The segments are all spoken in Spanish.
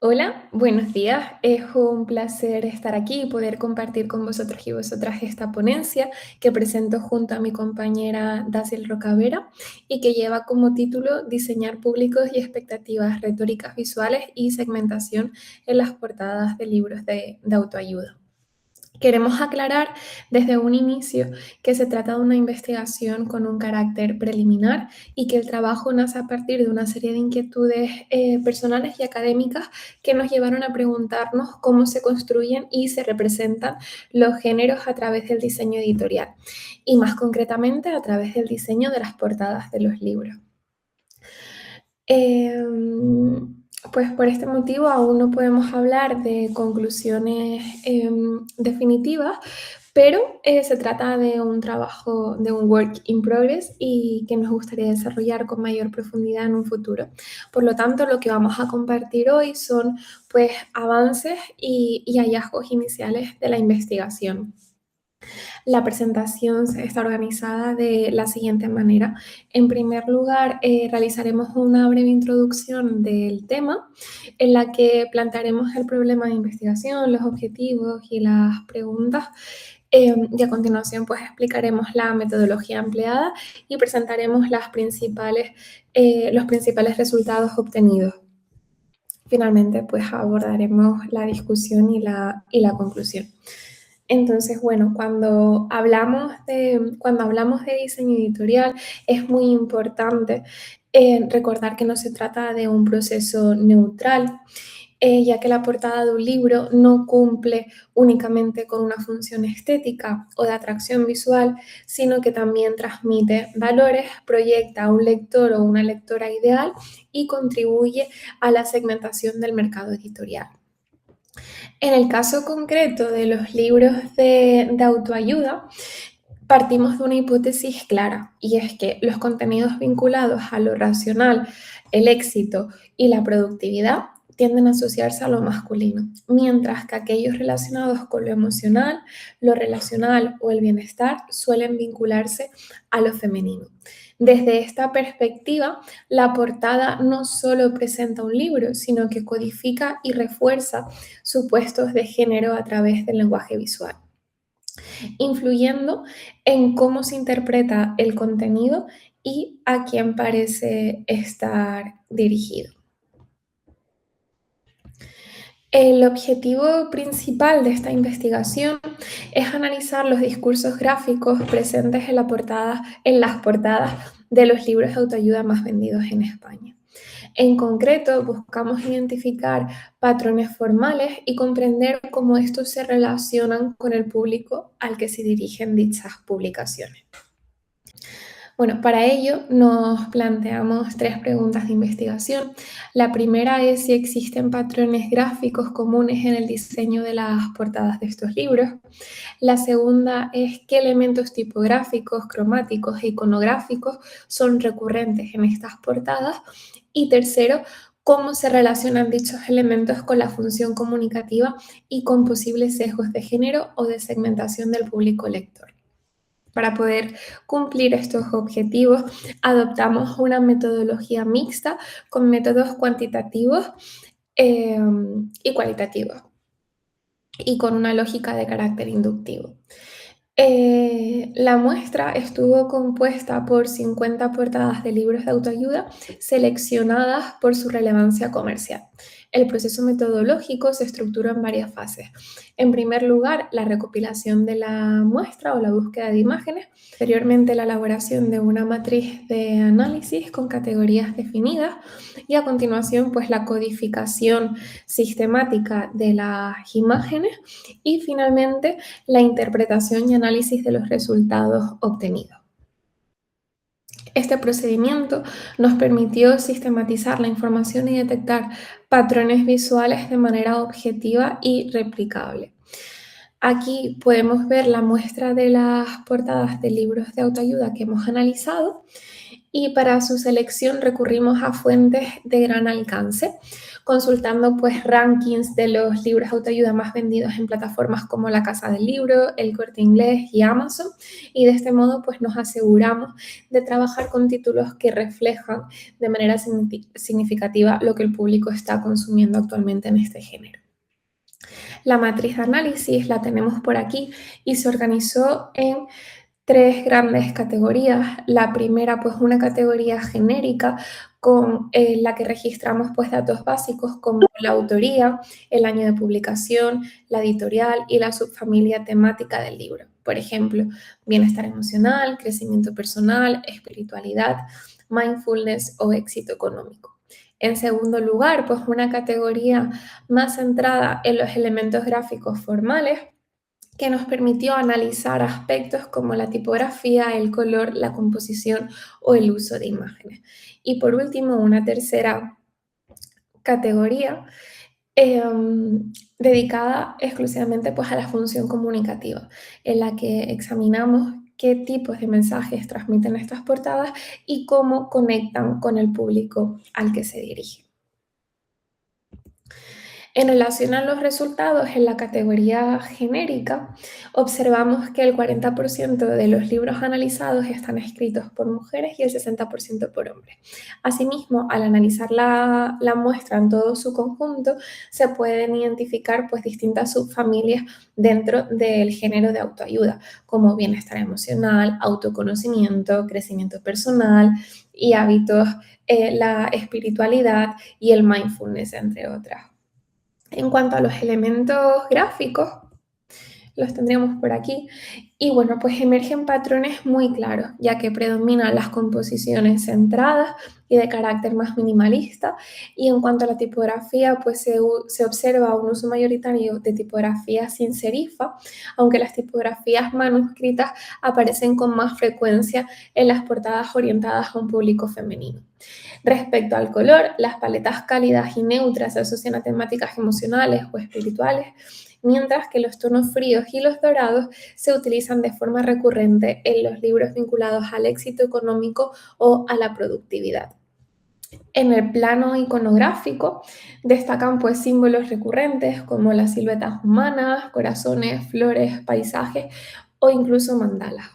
Hola, buenos días. Es un placer estar aquí y poder compartir con vosotros y vosotras esta ponencia que presento junto a mi compañera Daciel Rocavera y que lleva como título Diseñar públicos y expectativas retóricas visuales y segmentación en las portadas de libros de autoayuda. Queremos aclarar desde un inicio que se trata de una investigación con un carácter preliminar y que el trabajo nace a partir de una serie de inquietudes personales y académicas que nos llevaron a preguntarnos cómo se construyen y se representan los géneros a través del diseño editorial y más concretamente a través del diseño de las portadas de los libros. Pues por este motivo aún no podemos hablar de conclusiones definitivas, pero se trata de un trabajo, de un work in progress y que nos gustaría desarrollar con mayor profundidad en un futuro. Por lo tanto, lo que vamos a compartir hoy son pues avances y hallazgos iniciales de la investigación. La presentación está organizada de la siguiente manera. En primer lugar, realizaremos una breve introducción del tema en la que plantearemos el problema de investigación, los objetivos y las preguntas. Y a continuación, pues explicaremos la metodología empleada y presentaremos los principales resultados obtenidos. Finalmente, pues abordaremos la discusión y la conclusión. Entonces, bueno, cuando hablamos de diseño editorial, es muy importante recordar que no se trata de un proceso neutral, ya que la portada de un libro no cumple únicamente con una función estética o de atracción visual, sino que también transmite valores, proyecta a un lector o una lectora ideal y contribuye a la segmentación del mercado editorial. En el caso concreto de los libros de autoayuda, partimos de una hipótesis clara, y es que los contenidos vinculados a lo racional, el éxito y la productividad tienden a asociarse a lo masculino, mientras que aquellos relacionados con lo emocional, lo relacional o el bienestar suelen vincularse a lo femenino. Desde esta perspectiva, la portada no solo presenta un libro, sino que codifica y refuerza supuestos de género a través del lenguaje visual, influyendo en cómo se interpreta el contenido y a quién parece estar dirigido. El objetivo principal de esta investigación es analizar los discursos gráficos presentes en las portadas de los libros de autoayuda más vendidos en España. En concreto, buscamos identificar patrones formales y comprender cómo estos se relacionan con el público al que se dirigen dichas publicaciones. Bueno, para ello nos planteamos 3 preguntas de investigación. La primera es si existen patrones gráficos comunes en el diseño de las portadas de estos libros. La segunda es qué elementos tipográficos, cromáticos e iconográficos son recurrentes en estas portadas. Y tercero, cómo se relacionan dichos elementos con la función comunicativa y con posibles sesgos de género o de segmentación del público lector. Para poder cumplir estos objetivos, adoptamos una metodología mixta con métodos cuantitativos y cualitativos y con una lógica de carácter inductivo. La muestra estuvo compuesta por 50 portadas de libros de autoayuda seleccionadas por su relevancia comercial. El proceso metodológico se estructuró en varias fases. En primer lugar, la recopilación de la muestra o la búsqueda de imágenes. Posteriormente, la elaboración de una matriz de análisis con categorías definidas. Y a continuación, pues la codificación sistemática de las imágenes. Y finalmente, la interpretación y análisis de los resultados obtenidos. Este procedimiento nos permitió sistematizar la información y detectar patrones visuales de manera objetiva y replicable. Aquí podemos ver la muestra de las portadas de libros de autoayuda que hemos analizado y para su selección recurrimos a fuentes de gran alcance, consultando pues rankings de los libros de autoayuda más vendidos en plataformas como La Casa del Libro, El Corte Inglés y Amazon, y de este modo pues nos aseguramos de trabajar con títulos que reflejan de manera significativa lo que el público está consumiendo actualmente en este género. La matriz de análisis la tenemos por aquí y se organizó en tres grandes categorías. La primera, pues una categoría genérica con la que registramos pues datos básicos como la autoría, el año de publicación, la editorial y la subfamilia temática del libro. Por ejemplo, bienestar emocional, crecimiento personal, espiritualidad, mindfulness o éxito económico. En segundo lugar, pues una categoría más centrada en los elementos gráficos formales, que nos permitió analizar aspectos como la tipografía, el color, la composición o el uso de imágenes. Y por último, una tercera categoría dedicada exclusivamente pues, a la función comunicativa, en la que examinamos qué tipos de mensajes transmiten estas portadas y cómo conectan con el público al que se dirigen. En relación a los resultados en la categoría genérica, observamos que el 40% de los libros analizados están escritos por mujeres y el 60% por hombres. Asimismo, al analizar la muestra en todo su conjunto, se pueden identificar pues, distintas subfamilias dentro del género de autoayuda, como bienestar emocional, autoconocimiento, crecimiento personal y hábitos, la espiritualidad y el mindfulness, entre otras. En cuanto a los elementos gráficos, los tendríamos por aquí. Y bueno, pues emergen patrones muy claros, ya que predominan las composiciones centradas y de carácter más minimalista. Y en cuanto a la tipografía, pues se observa un uso mayoritario de tipografía sin serifa, aunque las tipografías manuscritas aparecen con más frecuencia en las portadas orientadas a un público femenino. Respecto al color, las paletas cálidas y neutras se asocian a temáticas emocionales o espirituales, mientras que los tonos fríos y los dorados se utilizan de forma recurrente en los libros vinculados al éxito económico o a la productividad. En el plano iconográfico destacan pues símbolos recurrentes como las siluetas humanas, corazones, flores, paisajes o incluso mandalas.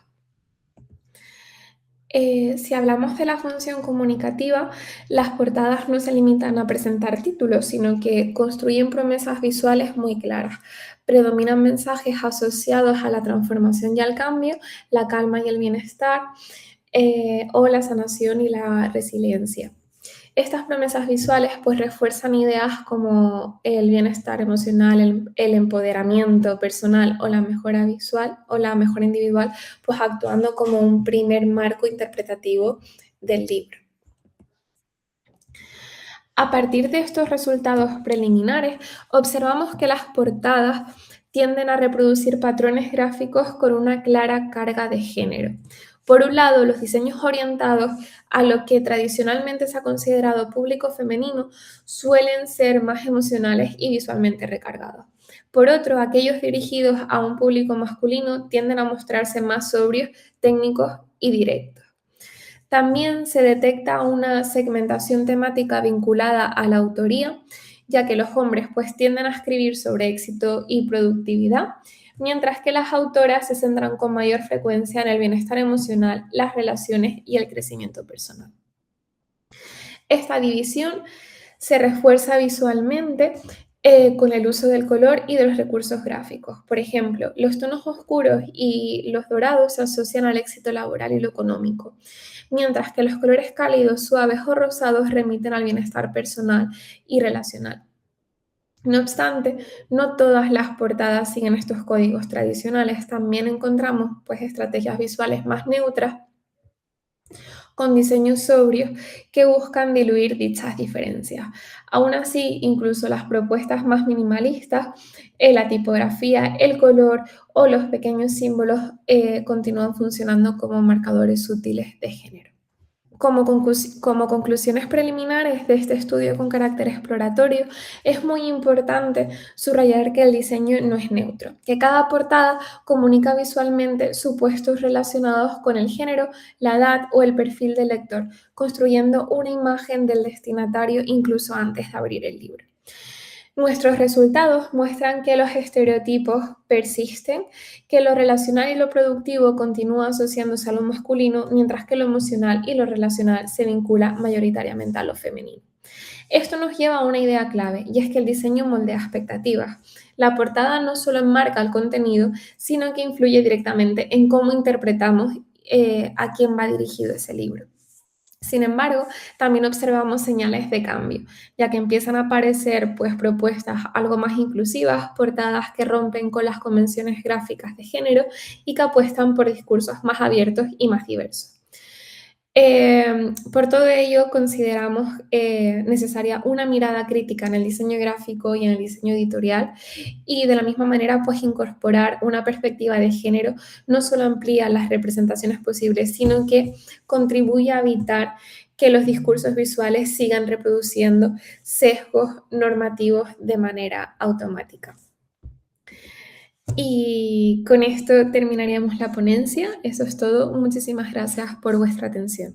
Si hablamos de la función comunicativa, las portadas no se limitan a presentar títulos, sino que construyen promesas visuales muy claras. Predominan mensajes asociados a la transformación y al cambio, la calma y el bienestar, o la sanación y la resiliencia. Estas promesas visuales pues refuerzan ideas como el bienestar emocional, el empoderamiento personal o la mejora visual o la mejora individual, pues actuando como un primer marco interpretativo del libro. A partir de estos resultados preliminares, observamos que las portadas tienden a reproducir patrones gráficos con una clara carga de género. Por un lado, los diseños orientados a lo que tradicionalmente se ha considerado público femenino suelen ser más emocionales y visualmente recargados. Por otro, aquellos dirigidos a un público masculino tienden a mostrarse más sobrios, técnicos y directos. También se detecta una segmentación temática vinculada a la autoría, ya que los hombres pues tienden a escribir sobre éxito y productividad, mientras que las autoras se centran con mayor frecuencia en el bienestar emocional, las relaciones y el crecimiento personal. Esta división se refuerza visualmente con el uso del color y de los recursos gráficos. Por ejemplo, los tonos oscuros y los dorados se asocian al éxito laboral y lo económico, mientras que los colores cálidos, suaves o rosados remiten al bienestar personal y relacional. No obstante, no todas las portadas siguen estos códigos tradicionales. También encontramos pues, estrategias visuales más neutras con diseños sobrios que buscan diluir dichas diferencias. Aún así, incluso las propuestas más minimalistas, la tipografía, el color o los pequeños símbolos continúan funcionando como marcadores sutiles de género. Como conclusiones preliminares de este estudio con carácter exploratorio, es muy importante subrayar que el diseño no es neutro, que cada portada comunica visualmente supuestos relacionados con el género, la edad o el perfil del lector, construyendo una imagen del destinatario incluso antes de abrir el libro. Nuestros resultados muestran que los estereotipos persisten, que lo relacional y lo productivo continúa asociándose a lo masculino, mientras que lo emocional y lo relacional se vincula mayoritariamente a lo femenino. Esto nos lleva a una idea clave, y es que el diseño moldea expectativas. La portada no solo enmarca el contenido, sino que influye directamente en cómo interpretamos a quién va dirigido ese libro. Sin embargo, también observamos señales de cambio, ya que empiezan a aparecer propuestas algo más inclusivas, portadas que rompen con las convenciones gráficas de género y que apuestan por discursos más abiertos y más diversos. Por todo ello, consideramos necesaria una mirada crítica en el diseño gráfico y en el diseño editorial, y de la misma manera, incorporar una perspectiva de género no solo amplía las representaciones posibles, sino que contribuye a evitar que los discursos visuales sigan reproduciendo sesgos normativos de manera automática. Y con esto terminaríamos la ponencia. Eso es todo. Muchísimas gracias por vuestra atención.